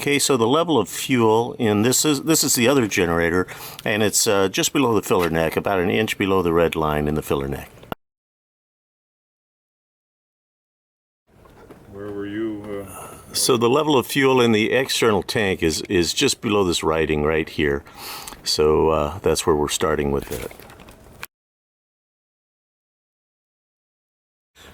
Okay, so the level of fuel in this is the other generator, and it's just below the filler neck, about an inch below the red line in the filler neck. Where were you? So the level of fuel in the external tank is just below this writing right here. So that's where we're starting with that.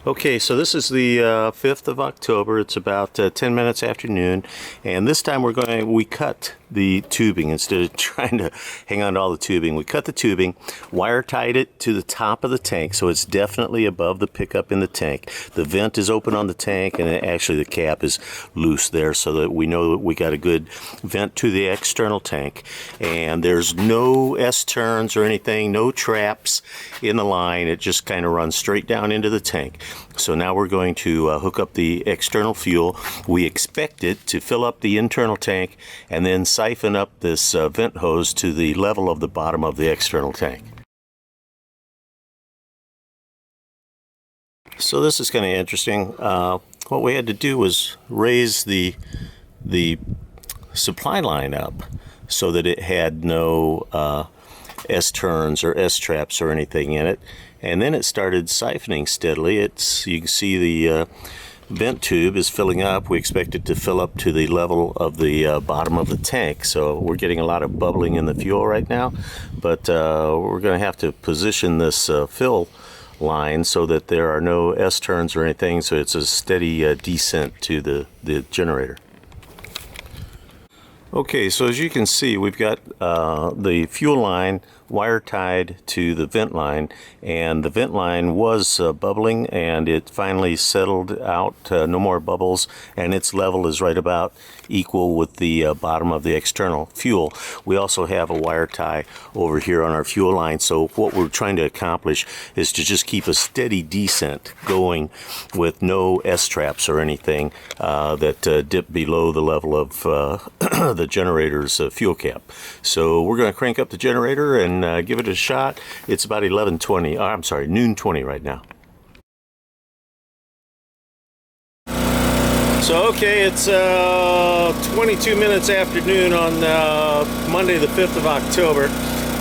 Okay, so this is the 5th of October. It's about 10 minutes after noon, and this time we cut the tubing instead of trying to hang on to all the tubing. We cut the tubing, wire tied it to the top of the tank, so it's definitely above the pickup in the tank. The vent is open on the tank, and actually the cap is loose there, so that we know that we got a good vent to the external tank. And there's no S-turns or anything, no traps in the line. It just kind of runs straight down into the tank. So now we're going to hook up the external fuel. We expect it to fill up the internal tank and then siphon up this vent hose to the level of the bottom of the external tank. So this is kind of interesting. What we had to do was raise the supply line up so that it had no S-turns or S-traps or anything in it. And then it started siphoning steadily. You can see the vent tube is filling up. We expect it to fill up to the level of the bottom of the tank. So we're getting a lot of bubbling in the fuel right now, but we're going to have to position this fill line so that there are no S-turns or anything, so it's a steady descent to the generator. Okay, so as you can see, we've got the fuel line wire tied to the vent line, and the vent line was bubbling, and it finally settled out, no more bubbles, and its level is right about equal with the bottom of the external fuel. We also have a wire tie over here on our fuel line, so what we're trying to accomplish is to just keep a steady descent going with no S-traps or anything that dip below the level of the generator's fuel cap. So we're going to crank up the generator and give it a shot. It's about 11:20. I'm sorry, noon 20 right now. So okay, it's 22 minutes after noon on Monday the 5th of October,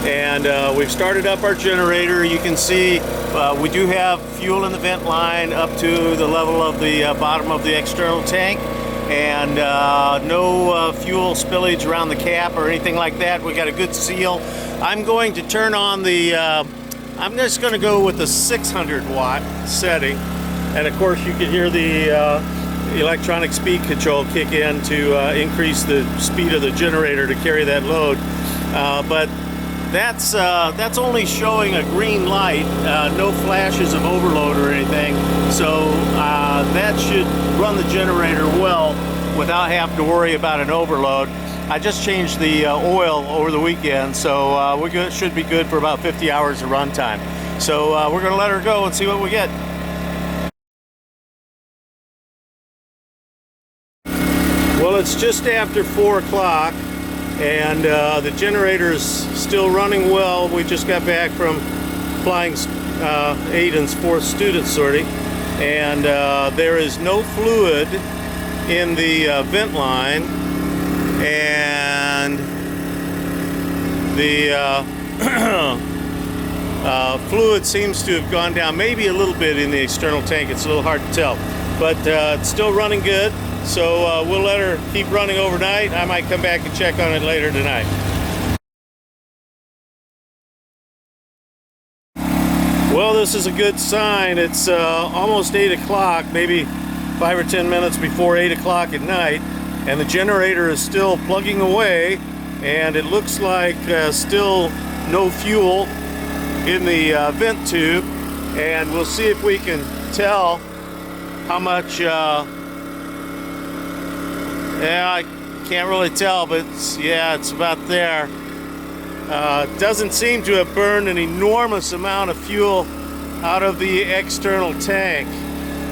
and we've started up our generator. You can see we do have fuel in the vent line up to the level of the bottom of the external tank, and no fuel spillage around the cap or anything like that. We got a good seal. I'm going to turn on the I'm just going to go with the 600 watt setting, and of course you can hear the electronic speed control kick in to increase the speed of the generator to carry that load, but that's only showing a green light, no flashes of overload or anything, so that should run the generator well without having to worry about an overload. I just changed the oil over the weekend, so we should be good for about 50 hours of runtime. So we're going to let her go and see what we get. Well, it's just after 4 o'clock, and the generator is still running well. We just got back from flying Aiden's 4th student sortie, and there is no fluid in the vent line, and the fluid seems to have gone down maybe a little bit in the external tank. It's a little hard to tell, but it's still running good, so we'll let her keep running overnight. I might come back and check on it later tonight. Well, this is a good sign. It's almost 8 o'clock, maybe 5 or 10 minutes before 8 o'clock at night, and the generator is still plugging away, and it looks like still no fuel in the vent tube, and we'll see if we can tell how much yeah, I can't really tell, but it's about there. It doesn't seem to have burned an enormous amount of fuel out of the external tank,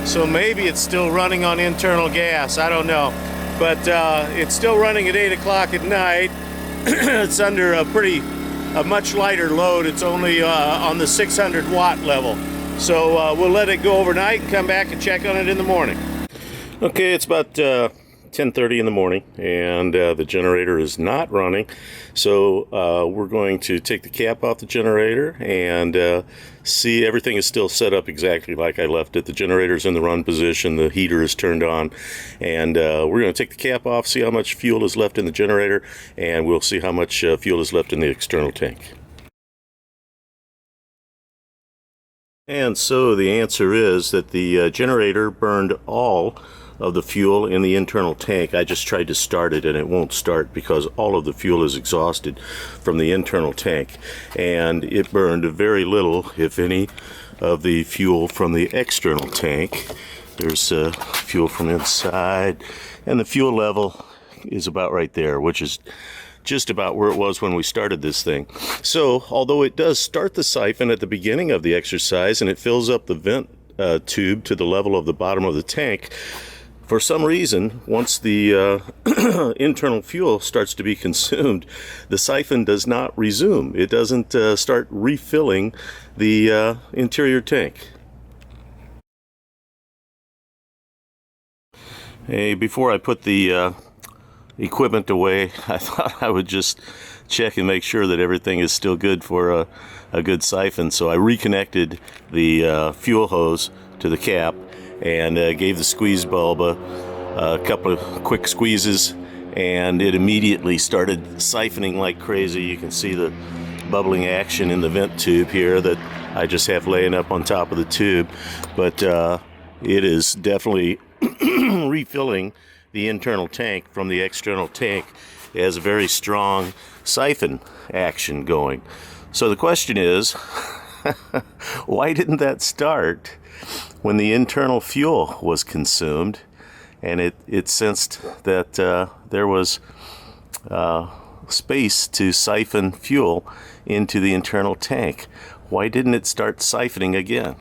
so maybe it's still running on internal gas. I don't know, but it's still running at 8 o'clock at night. It's under a much lighter load. It's only on the 600 watt level, so we'll let it go overnight and come back and check on it in the morning. Okay, it's about 10:30 in the morning, and the generator is not running. So we're going to take the cap off the generator and see everything is still set up exactly like I left it. The generator's in the run position, the heater is turned on, and we're going to take the cap off, see how much fuel is left in the generator, and we'll see how much fuel is left in the external tank. And so the answer is that the generator burned all of the fuel in the internal tank. I just tried to start it and it won't start because all of the fuel is exhausted from the internal tank, and it burned very little, if any, of the fuel from the external tank. There's fuel from inside, and the fuel level is about right there, which is just about where it was when we started this thing. So although it does start the siphon at the beginning of the exercise and it fills up the vent tube to the level of the bottom of the tank, for some reason, once the internal fuel starts to be consumed, the siphon does not resume. It doesn't start refilling the interior tank. Hey, before I put the equipment away, I thought I would just check and make sure that everything is still good for a good siphon. So I reconnected the fuel hose to the cap and gave the squeeze bulb a couple of quick squeezes, and it immediately started siphoning like crazy. You can see the bubbling action in the vent tube here that I just have laying up on top of the tube, but it is definitely refilling the internal tank from the external tank. It has a very strong siphon action going. So the question is, why didn't that start when the internal fuel was consumed and it sensed that there was space to siphon fuel into the internal tank? Why didn't it start siphoning again?